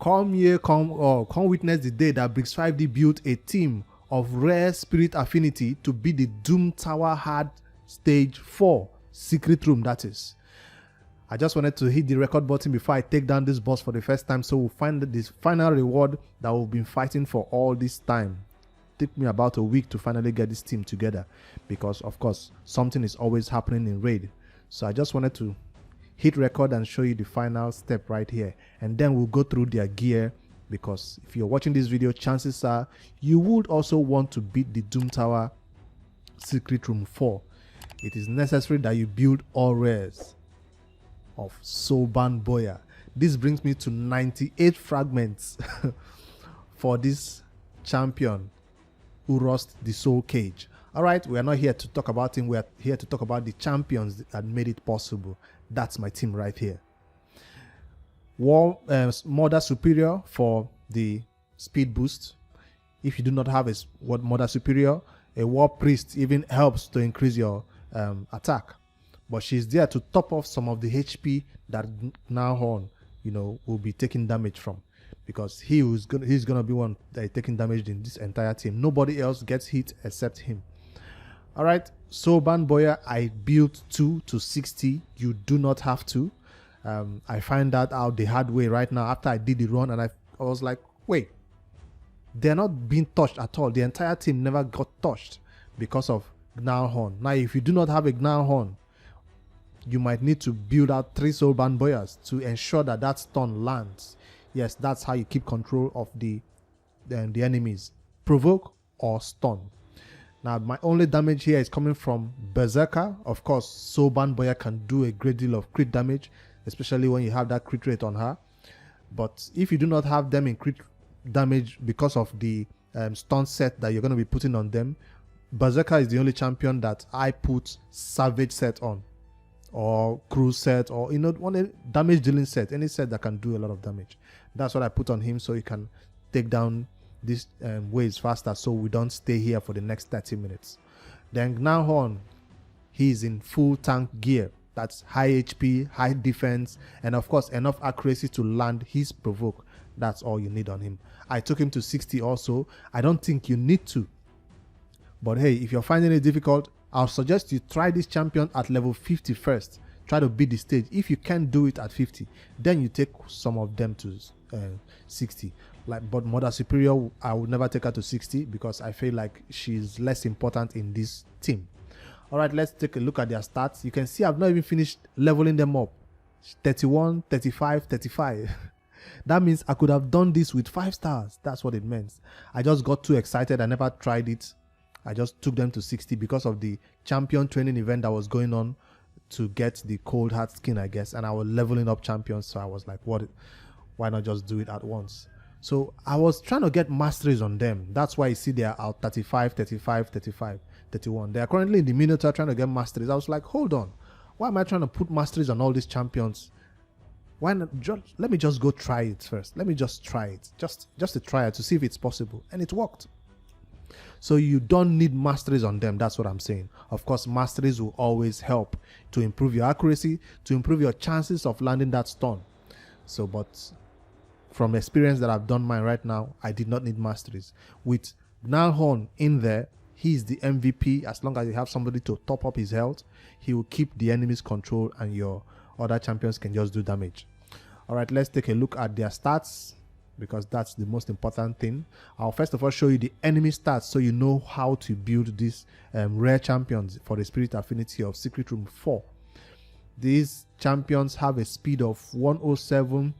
Come witness the day that Bricks 5D built a team of rare spirit affinity to be the Doom Tower Hard Stage 4 secret room, that is. I just wanted to hit the record button before I take down this boss for the first time, so we'll find this final reward that we've been fighting for all this time. It took me about a week to finally get this team together because, of course, something is always happening in raid. So I just wanted to hit record and show you the final step right here, and then we'll go through their gear, because if you're watching this video, chances are you would also want to beat the Doom Tower Secret Room 4. It is necessary that you build all rares of Soban Boya. This brings me to 98 fragments for this champion who lost the soul cage. Alright, we are not here to talk about him, we are here to talk about the champions that made it possible. That's my team right here. Mother Superior for the speed boost. If you do not have a Mother Superior, a War Priest even helps to increase your attack. But she's there to top off some of the HP that Gnarhorn, will be taking damage from, because he's gonna be one that is taking damage in this entire team. Nobody else gets hit except him. All right, Soban Boya, I built 2 to 60. You do not have to. I find that out the hard way right now after I did the run, and I was like, wait, they're not being touched at all. The entire team never got touched because of Gnarhorn. Now, if you do not have a Gnarhorn, you might need to build out 3 Soban Boyas to ensure that that stun lands. Yes, that's how you keep control of the enemies. Provoke or stun. Now, my only damage here is coming from Berserker. Of course, Soban Boya can do a great deal of crit damage, especially when you have that crit rate on her. But if you do not have them in crit damage because of the stun set that you're going to be putting on them, Berserker is the only champion that I put Savage set on, or Cruise set, or one damage dealing set, any set that can do a lot of damage. That's what I put on him, so he can take down these waves faster, so we don't stay here for the next 30 minutes. Then Gnarhorn, he's in full tank gear. That's high HP, high defense, and of course enough accuracy to land his provoke. That's all you need on him. I took him to 60 also. I don't think you need to, but hey, if you're finding it difficult, I'll suggest you try this champion at level 50 first. Try to beat the stage. If you can't do it at 50, then you take some of them to 60. But Mother Superior, I would never take her to 60 because I feel like she's less important in this team. Alright, let's take a look at their stats. You can see I've not even finished leveling them up. 31, 35, 35. That means I could have done this with 5 stars. That's what it means. I just got too excited. I never tried it. I just took them to 60 because of the champion training event that was going on to get the cold heart skin, I guess. And I was leveling up champions. So I was like, why not just do it at once? So I was trying to get masteries on them. That's why you see they are out 35, 35, 35, 31. They are currently in the Minotaur trying to get masteries. I was like, hold on. Why am I trying to put masteries on all these champions? Why not? Let me just go try it first. Let me just try it. Just to try it to see if it's possible. And it worked. So you don't need masteries on them. That's what I'm saying. Of course, masteries will always help to improve your accuracy, to improve your chances of landing that stun. So, but from experience that I've done mine right now, I did not need masteries. With Gnarhorn in there, he's the MVP. As long as you have somebody to top up his health, he will keep the enemy's control and your other champions can just do damage. Alright, let's take a look at their stats, because that's the most important thing. I'll first of all show you the enemy stats so you know how to build these rare champions for the Spirit Affinity of Secret Room 4. These champions have a speed of 107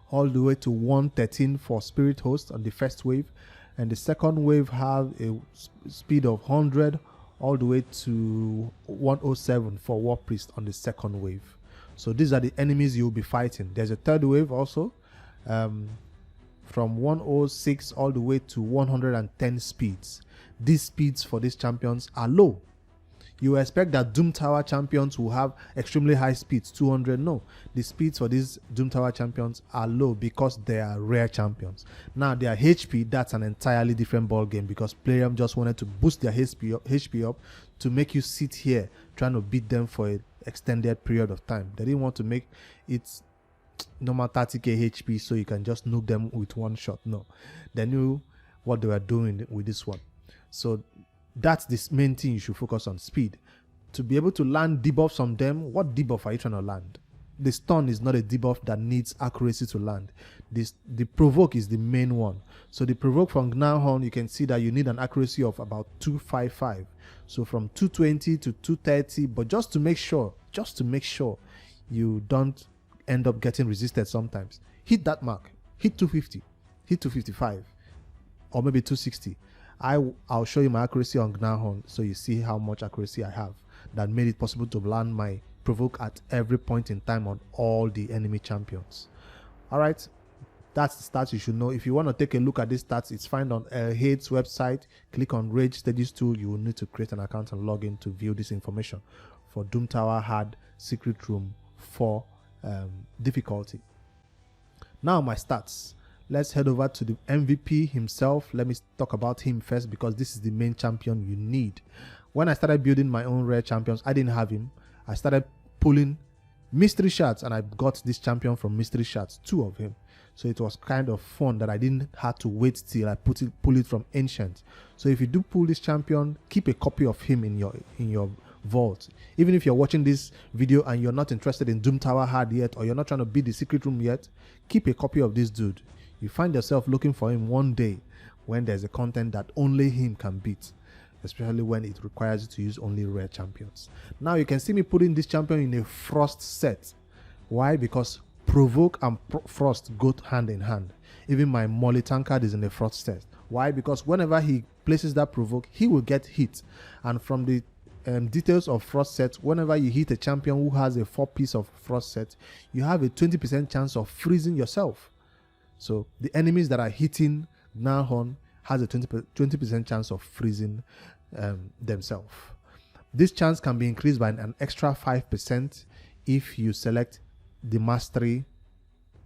all the way to 113 for Spirit Host on the first wave, and the second wave have a speed of 100 all the way to 107 for War Priest on the second wave. So these are the enemies you'll be fighting. There's a third wave also, from 106 all the way to 110 speeds. These speeds for these champions are low. You expect that Doom Tower champions will have extremely high speeds, 200. No, the speeds for these Doom Tower champions are low because they are rare champions. Now their HP, that's an entirely different ball game, because Playroom just wanted to boost their HP up to make you sit here trying to beat them for an extended period of time. They didn't want to make it normal 30k HP so you can just nuke them with one shot. No, they knew what they were doing with this one. So that's the main thing you should focus on: speed. To be able to land debuffs on them, what debuff are you trying to land? The stun is not a debuff that needs accuracy to land. The provoke is the main one. So the provoke from Gnarhorn, you can see that you need an accuracy of about 255. So from 220 to 230, but just to make sure you don't end up getting resisted sometimes, hit that mark, hit 250, hit 255, or maybe 260. I'll show you my accuracy on Gnarhorn so you see how much accuracy I have that made it possible to land my provoke at every point in time on all the enemy champions. All right, that's the stats you should know. If you want to take a look at these stats, it's found on Hade's website. Click on Rage Studies tool. You will need to create an account and log in to view this information for Doom Tower Hard Secret Room 4 difficulty. Now my stats. Let's head over to the MVP himself. Let me talk about him first because this is the main champion you need. When I started building my own rare champions, I didn't have him. I started pulling mystery shards and I got this champion from mystery shards, 2 of him. So it was kind of fun that I didn't have to wait till I pull it from ancient. So if you do pull this champion, keep a copy of him in your vault. Even if you're watching this video and you're not interested in Doom Tower Hard yet, or you're not trying to beat the secret room yet, keep a copy of this dude. You find yourself looking for him one day when there's a content that only him can beat, especially when it requires you to use only rare champions. Now you can see me putting this champion in a frost set. Why? Because provoke and frost go hand in hand. Even my Molly tankard is in a frost set. Why? Because whenever he places that provoke, he will get hit. And from the details of frost set, whenever you hit a champion who has a 4-piece of frost set, you have a 20% chance of freezing yourself. So the enemies that are hitting Gnarhorn has a 20% chance of freezing themselves. This chance can be increased by an extra 5% if you select the mastery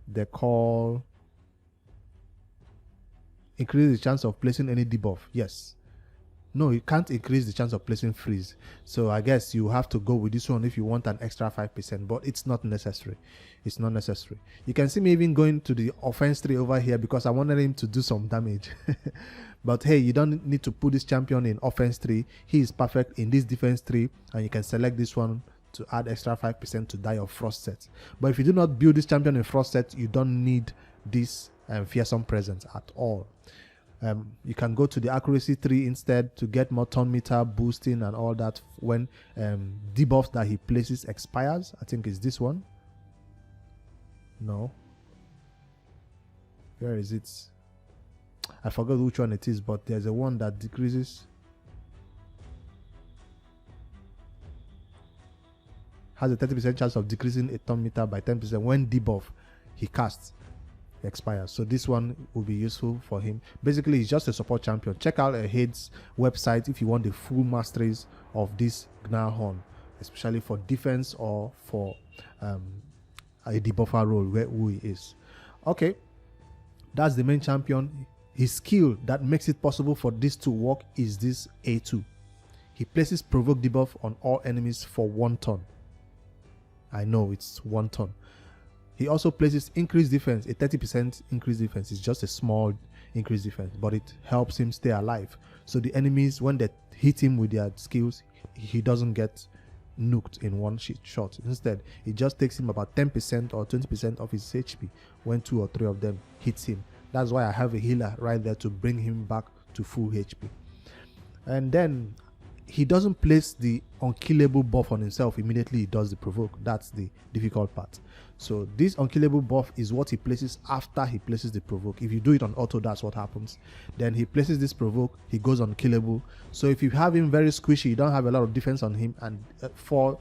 they call increase the chance of placing any debuff. Yes. No, you can't increase the chance of placing freeze. So I guess you have to go with this one if you want an extra 5%, but it's not necessary. It's not necessary. You can see me even going to the offense tree over here because I wanted him to do some damage. But hey, you don't need to put this champion in offense tree. He is perfect in this defense tree, and you can select this one to add extra 5% to die of frost set. But if you do not build this champion in frost set, you don't need this fearsome presence at all. You can go to the accuracy tree instead to get more turn meter boosting and all that when debuffs that he places expires. I think it's this one. No. Where is it? I forgot which one it is, but there's a one that decreases. Has a 30% chance of decreasing a turn meter by 10% when debuff he casts expires. So this one will be useful for him. Basically, he's just a support champion. Check out Hade's website if you want the full masteries of this Gnarhorn, especially for defense or for a debuffer role where who he is. Okay, that's the main champion. His skill that makes it possible for this to work is this A2. He places provoke debuff on all enemies for 1 turn. I know it's 1 turn. He also places increased defense, a 30% increased defense. It's just a small increased defense, but it helps him stay alive. So the enemies, when they hit him with their skills, he doesn't get nuked in one shot. Instead, it just takes him about 10% or 20% of his HP when 2 or 3 of them hits him. That's why I have a healer right there to bring him back to full HP. And then he doesn't place the unkillable buff on himself immediately he does the provoke. That's the difficult part. So this unkillable buff is what he places after he places the provoke. If you do it on auto, that's what happens. Then he places this provoke, he goes unkillable. So if you have him very squishy, you don't have a lot of defense on him, and 4-5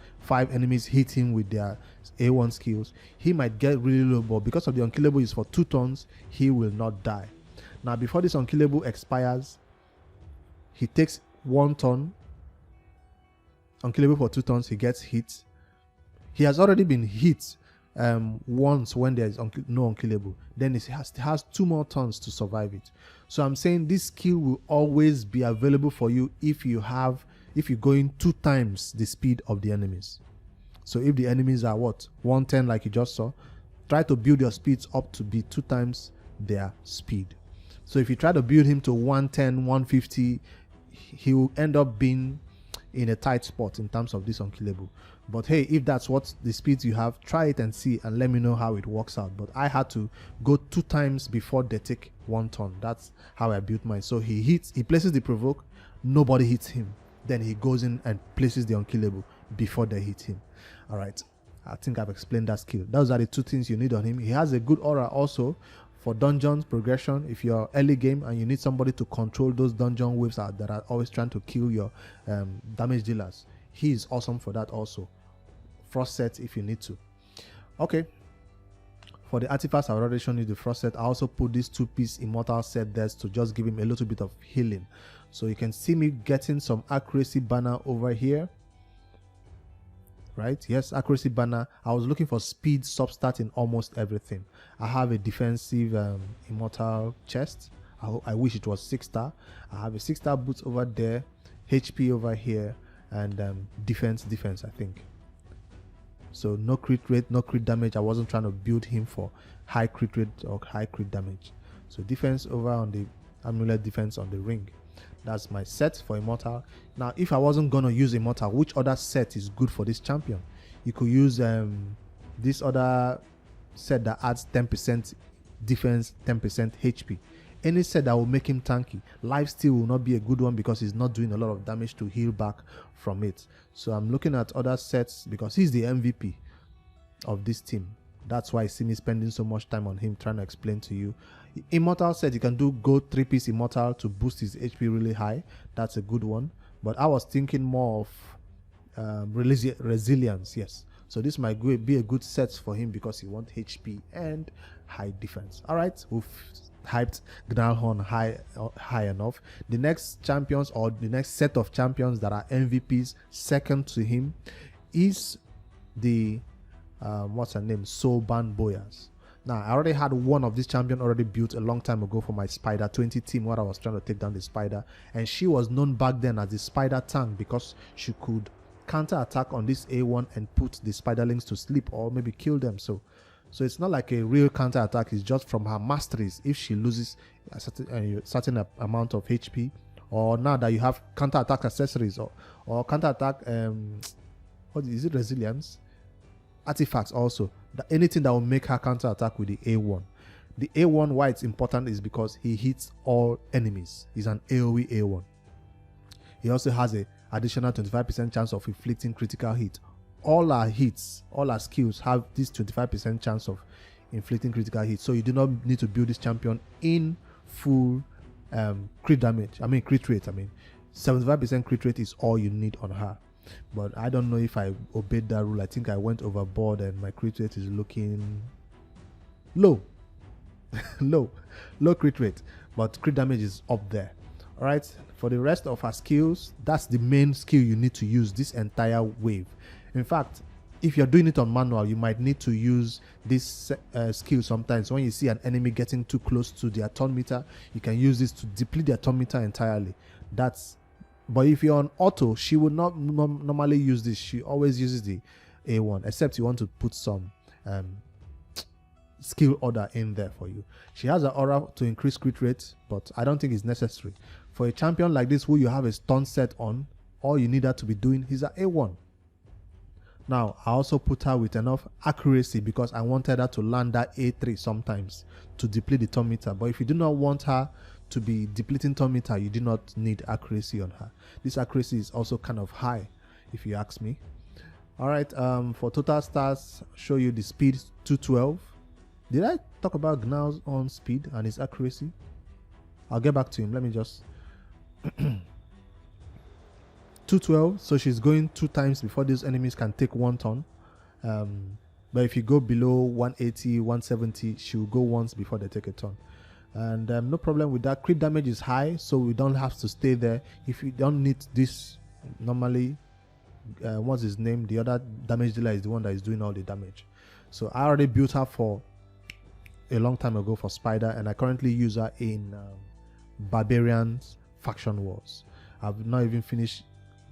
enemies hit him with their A1 skills, he might get really low, but because of the unkillable is for 2 turns, he will not die. Now before this unkillable expires, he takes 1 turn, unkillable for 2 turns, he gets hit. He has already been hit once when there is no unkillable. Then it has 2 more turns to survive it. So I'm saying this skill will always be available for you if you're going 2 times the speed of the enemies. So if the enemies are 110 like you just saw, try to build your speeds up to be 2 times their speed. So if you try to build him to 110, 150, he will end up being in a tight spot in terms of this unkillable. But hey, if that's what the speeds you have, try it and see and let me know how it works out. But I had to go 2 times before they take 1 turn. That's how I built mine. So he places the provoke, nobody hits him. Then he goes in and places the unkillable before they hit him. All right, I think I've explained that skill. Those are the 2 things you need on him. He has a good aura also for dungeons progression. If you're early game and you need somebody to control those dungeon waves that are always trying to kill your damage dealers, he is awesome for that also. Frost set if you need to. Okay, for the artifacts, I've already shown you the frost set. I also put this 2-piece immortal set there to just give him a little bit of healing. So you can see me getting some accuracy banner over here, right? Yes, accuracy banner. I was looking for speed substat in almost everything. I have a defensive immortal chest. I wish it was 6-star. I have a 6-star boots over there, HP over here, and defense I think. So no crit rate, no crit damage. I wasn't trying to build him for high crit rate or high crit damage. So defense over on the amulet, defense on the ring. That's my set for immortal. Now if I wasn't gonna use immortal, which other set is good for this champion? You could use this other set that adds 10% defense, 10% HP. Any set that will make him tanky. Lifesteal will not be a good one because he's not doing a lot of damage to heal back from it. So I'm looking at other sets because he's the MVP of this team. That's why I see me spending so much time on him trying to explain to you. Immortal set, you can do go 3-piece immortal to boost his HP really high. That's a good one. But I was thinking more of resilience, yes. So this might be a good set for him because he wants HP and high defense. All right, we've hyped Gnarlhorn high enough. The next champions, or the next set of champions that are MVPs second to him, is the what's her name, Soban Boyas. Now I already had one of this champion already built a long time ago for my Spider 20 team where I was trying to take down the Spider, and she was known back then as the Spider tank because she could counter attack on this A1 and put the Spiderlings to sleep or maybe kill them. So it's not like a real counter attack. It's just from her masteries. If she loses a certain amount of HP, or now that you have counter attack accessories or counter attack what is it, resilience artifacts also, that anything that will make her counter attack with the A1. The A1, why it's important is because he hits all enemies. He's an AoE A1. He also has a additional 25% chance of inflicting critical hit. All our hits, all our skills have this 25% chance of inflicting critical hit. So you do not need to build this champion in full crit damage. Crit rate. 75% crit rate is all you need on her. But I don't know if I obeyed that rule. I think I went overboard and my crit rate is looking low. low crit rate, but crit damage is up there. All right, for the rest of her skills, that's the main skill you need to use this entire wave. In fact, if you're doing it on manual, you might need to use this skill sometimes. When you see an enemy getting too close to their turn meter, you can use this to deplete their turn meter entirely. But if you're on auto, she would not normally use this. She always uses the A1, except you want to put some skill order in there for you. She has an aura to increase crit rate, but I don't think it's necessary. For a champion like this who you have a stun set on, all you need her to be doing is an A1. Now, I also put her with enough accuracy because I wanted her to land that A3 sometimes to deplete the turn meter. But if you do not want her to be depleting turn meter, you do not need accuracy on her. This accuracy is also kind of high, if you ask me. All right, for total stars, show you the speed 212. Did I talk about Gnarl's on speed and his accuracy? I'll get back to him. Let me just 212. So she's going 2 times before these enemies can take 1 turn. But if you go below 180, 170, she will go once before they take a turn. And no problem with that. Crit damage is high, so we don't have to stay there. If you don't need this, normally, what's his name? The other damage dealer is the one that is doing all the damage. So I already built her for a long time ago for Spider, and I currently use her in Barbarians Faction Wars. I've not even finished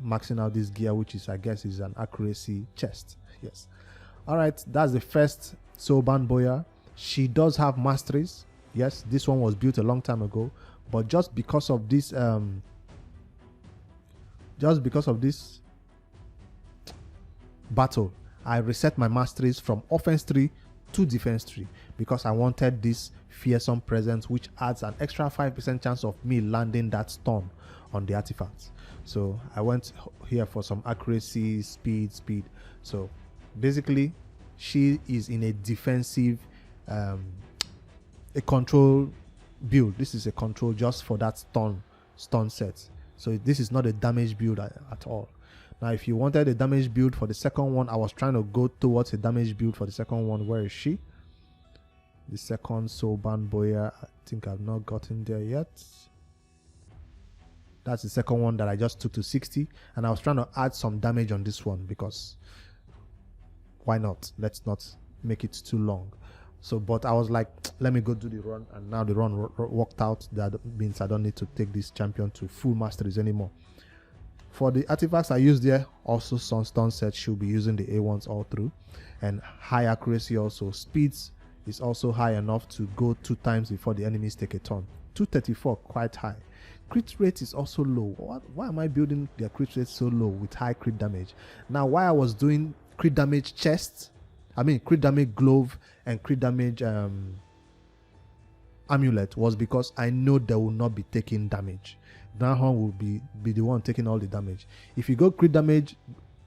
maxing out this gear, which is, I guess, is an accuracy chest. Yes. All right, that's the first Soban Boya. She does have masteries. Yes, this one was built a long time ago, but just because of this battle, I reset my masteries from offense 3 to defense 3 because I wanted this fearsome presence, which adds an extra 5% chance of me landing that stun on the artifacts. So I went here for some accuracy, speed. So basically, she is in a defensive, a control build. This is a control just for that stun set. So this is not a damage build at all. Now, if you wanted a damage build for the second one, I was trying to go towards a damage build for the second one. Where is she? The second Soban Boya. I think I've not gotten there yet. That's the second one that I just took to 60. And I was trying to add some damage on this one because why not? Let's not make it too long. So, but I was like, let me go do the run. And now the run worked out. That means I don't need to take this champion to full masteries anymore. For the artifacts I used there, also some stun set, should be using the A1s all through. And high accuracy also. Speeds is also high enough to go 2 times before the enemies take a turn. 234, quite high. Crit rate is also low. Why am I building their crit rate so low with high crit damage? Now, why I was doing crit damage crit damage glove and crit damage amulet was because I know they will not be taking damage. Gnarhorn will be the one taking all the damage. If you go crit damage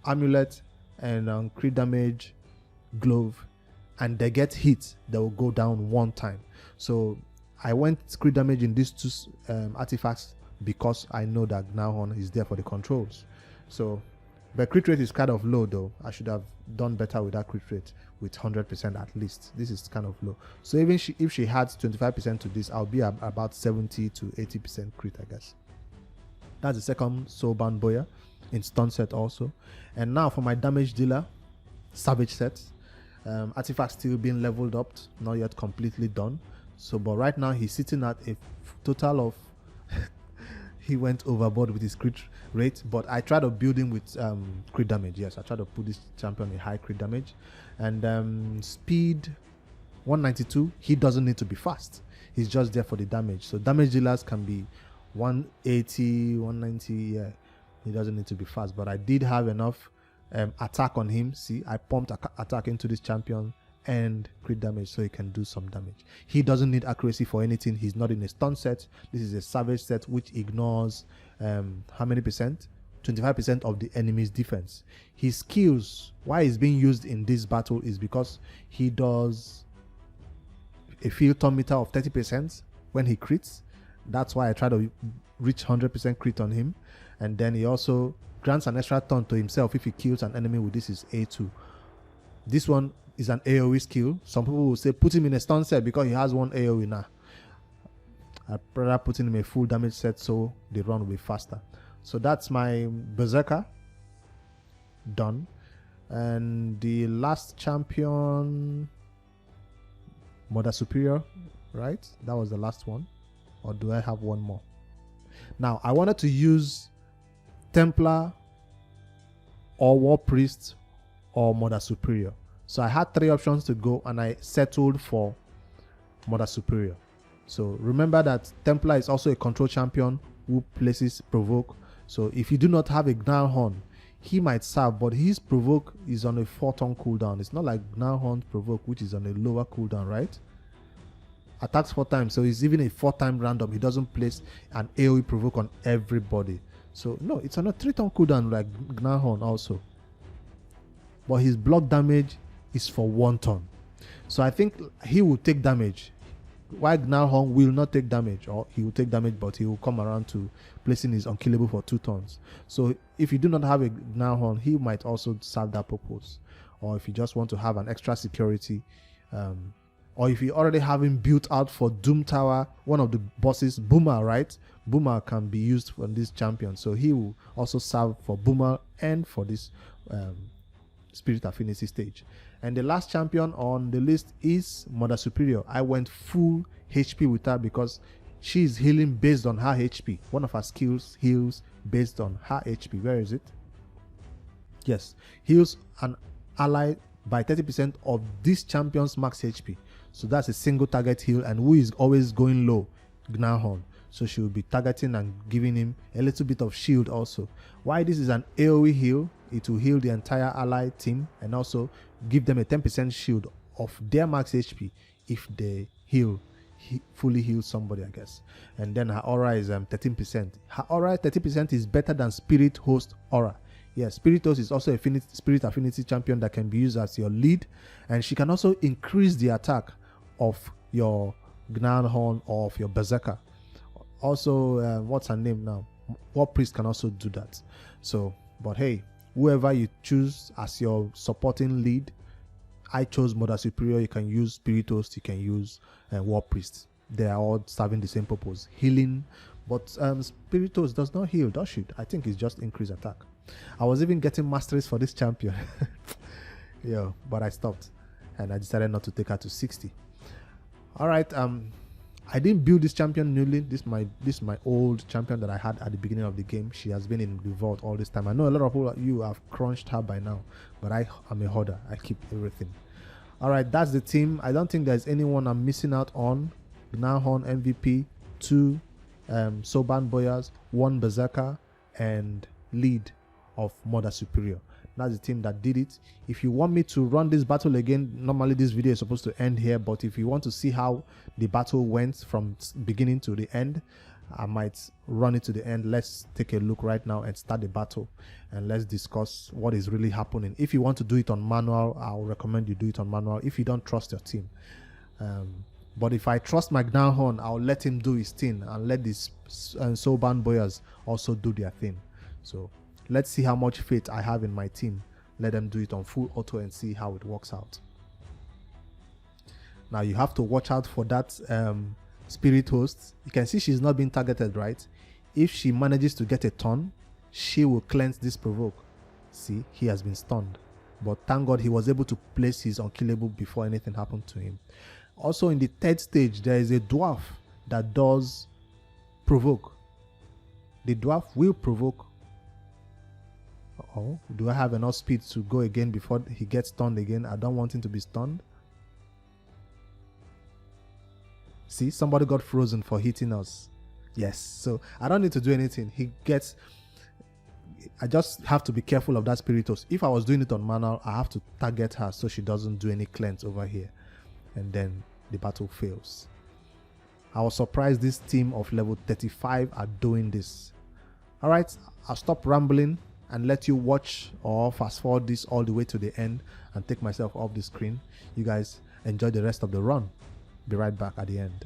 amulet and crit damage glove and they get hit, they will go down 1 time. So I went crit damage in these 2 artifacts because I know that Gnarhorn is there for the controls. So the crit rate is kind of low though. I should have done better with that crit rate with 100% at least. This is kind of low. So even if she had 25% to this, I'll be about 70 to 80% crit, I guess. That's the second Soban Boya in stun set also. And now for my damage dealer, savage set. Artifact still being leveled up, not yet completely done. So, but right now he's sitting at a total of he went overboard with his crit rate, but I tried to build him with crit damage. Yes, I tried to put this champion in high crit damage. And speed 192, he doesn't need to be fast. He's just there for the damage. So damage dealers can be 180, 190, yeah. He doesn't need to be fast, but I did have enough attack on him. See, I pumped attack into this champion and crit damage so he can do some damage. He doesn't need accuracy for anything. He's not in a stun set. This is a savage set which ignores how many percent? 25% of the enemy's defense. His skills, why he's being used in this battle is because he does a field turn meter of 30% when he crits. That's why I try to reach 100% crit on him. And then he also grants an extra turn to himself if he kills an enemy with this is A2. This one is an AoE skill. Some people will say put him in a stun set because he has one AoE now. I'd rather put him in a full damage set so the run will be faster. So that's my Berserker done. And the last champion, Mother Superior, right? That was the last one. Or do I have one more? Now, I wanted to use Templar or War Priest or Mother Superior. So I had 3 options to go and I settled for Mother Superior. So remember that Templar is also a control champion who places provoke. So if you do not have a Gnarhorn, he might serve, but his provoke is on a 4-turn cooldown. It's not like Gnarhorn's provoke, which is on a lower cooldown, right? Attacks 4 times, so it's even a 4-time random. He doesn't place an AoE provoke on everybody. So no, it's on a 3-turn cooldown like Gnarhorn also. But his block damage is for 1 turn. So I think he will take damage. While Gnarhorn will not take damage, or he will take damage, but he will come around to placing his unkillable for 2 turns. So if you do not have a Gnarhorn, he might also serve that purpose. Or if you just want to have an extra security, or if you already have him built out for Doom Tower, one of the bosses, Boomer, right? Boomer can be used for this champion. So he will also serve for Boomer and for this Spirit Affinity stage. And the last champion on the list is Mother Superior. I went full HP with her because she is healing based on her HP. One of her skills heals based on her HP. Where is it? Yes. Heals an ally by 30% of this champion's max HP. So that's a single target heal, and who is always going low? Gnarhorn. So she will be targeting and giving him a little bit of shield also. Why this is an AoE heal, it will heal the entire ally team and also give them a 10% shield of their max HP if they fully heal somebody, I guess. And then her aura is 13%. Her aura 30% is better than Spirit Host aura. Yeah, Spirit Host is also a Spirit Affinity champion that can be used as your lead, and she can also increase the attack of your Gnarhorn or of your Berserker. Also, what's her name now? War Priest can also do that. So, but hey, whoever you choose as your supporting lead, I chose Mother Superior. You can use Spirit Host, you can use War Priest. They are all serving the same purpose, healing. But Spirit Host does not heal, does she? I think it's just increased attack. I was even getting masteries for this champion. Yeah, but I stopped and I decided not to take her to 60. All right, I didn't build this champion newly. This is my old champion that I had at the beginning of the game. She has been in the vault all this time. I know a lot of you have crunched her by now, but I am a hoarder. I keep everything. All right, that's the team. I don't think there's anyone I'm missing out on. Gnarhorn MVP, 2 Soban Boyas, 1 Berserker, and lead of Mother Superior. That's the team that did it. If you want me to run this battle again, normally this video is supposed to end here, but if you want to see how the battle went from beginning to the end, I might run it to the end. Let's take a look right now and start the battle, and let's discuss what is really happening. If you want to do it on manual, I'll recommend you do it on manual if you don't trust your team. But if I trust my Gnarhorn, I'll let him do his thing and let these Soban Boyas also do their thing. So let's see how much faith I have in my team. Let them do it on full auto and see how it works out. Now you have to watch out for that Spirit Host. You can see she's not being targeted, right? If she manages to get a turn, she will cleanse this provoke. See, he has been stunned. But thank God he was able to place his unkillable before anything happened to him. Also in the 3rd stage, there is a dwarf that does provoke. The dwarf will provoke. Oh, do I have enough speed to go again before he gets stunned again? I don't want him to be stunned. See, somebody got frozen for hitting us. Yes, so I don't need to do anything. I just have to be careful of that Spirit Host. If I was doing it on manual, I have to target her so she doesn't do any cleanse over here, and then the battle fails. I was surprised this team of level 35 are doing this. All right, I'll stop rambling and let you watch or fast forward this all the way to the end and take myself off the screen. You guys enjoy the rest of the run. Be right back at the end.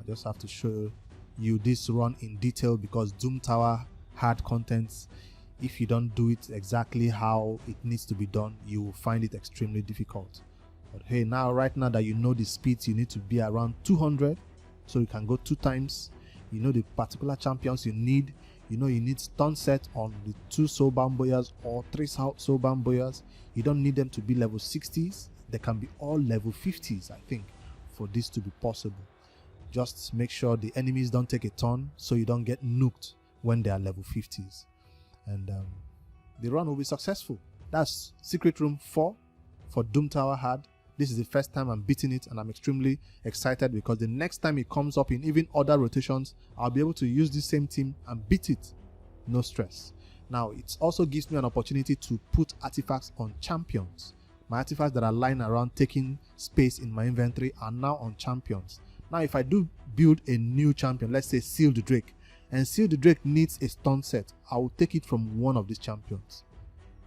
I just have to show you this run in detail because Doom Tower had contents. If you don't do it exactly how it needs to be done, you will find it extremely difficult. But hey, right now that you know the speeds, you need to be around 200 so you can go 2 times. You know the particular champions you need. You know you need stun set on the 2 Soban boyas or 3 Soban boyas. You don't need them to be level 60s. They can be all level 50s, I think, for this to be possible. Just make sure the enemies don't take a turn so you don't get nuked when they are level 50s. And the run will be successful. That's Secret Room 4 for Doom Tower Hard. This is the first time I'm beating it, and I'm extremely excited because the next time it comes up in even other rotations, I'll be able to use the same team and beat it. No stress. Now, it also gives me an opportunity to put artifacts on champions. My artifacts that are lying around taking space in my inventory are now on champions. Now, if I do build a new champion, let's say Seal the Drake, and Seal the Drake needs a stun set, I will take it from one of these champions.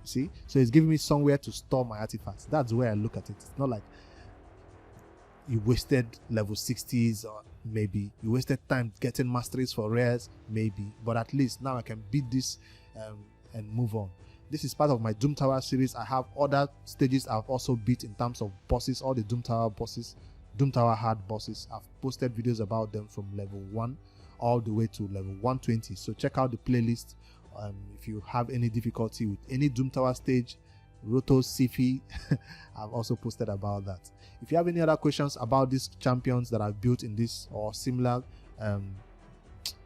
See, so it's giving me somewhere to store my artifacts. That's where I look at it. It's not like you wasted level 60s, or maybe you wasted time getting masteries for rares, maybe, but at least now I can beat this and move on. This is part of my Doom Tower series. I have other stages I've also beat in terms of bosses, all the Doom Tower bosses, Doom Tower hard bosses. I've posted videos about them from level 1 all the way to level 120, so check out the playlist. If you have any difficulty with any Doom Tower stage, Roto, Sifi, I've also posted about that. If you have any other questions about these champions that I've built in this or similar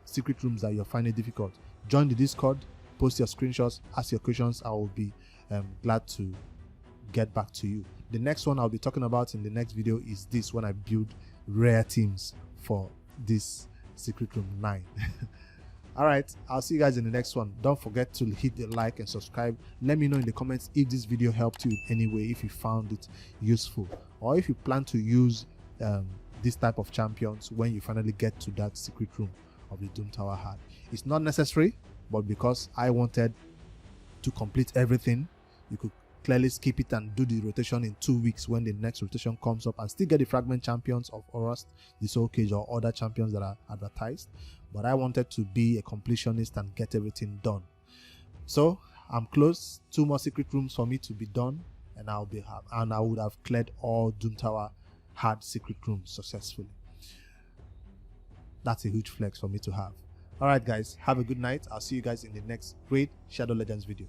secret rooms that you're finding difficult, join the Discord, post your screenshots, ask your questions. I will be glad to get back to you. The next one I'll be talking about in the next video is this, when I build rare teams for this secret room 9. Alright, I'll see you guys in the next one. Don't forget to hit the like and subscribe. Let me know in the comments if this video helped you in any way, if you found it useful, or if you plan to use this type of champions when you finally get to that secret room of the Doom Tower Hard. It's not necessary, but because I wanted to complete everything, you could clearly skip it and do the rotation in 2 weeks when the next rotation comes up and still get the fragment champions of Orust, the Soul Cage, or other champions that are advertised. But I wanted to be a completionist and get everything done. So I'm close. 2 more secret rooms for me to be done, and I would have cleared all Doom Tower hard secret rooms successfully. That's a huge flex for me to have. Alright guys, have a good night. I'll see you guys in the next great Shadow Legends video.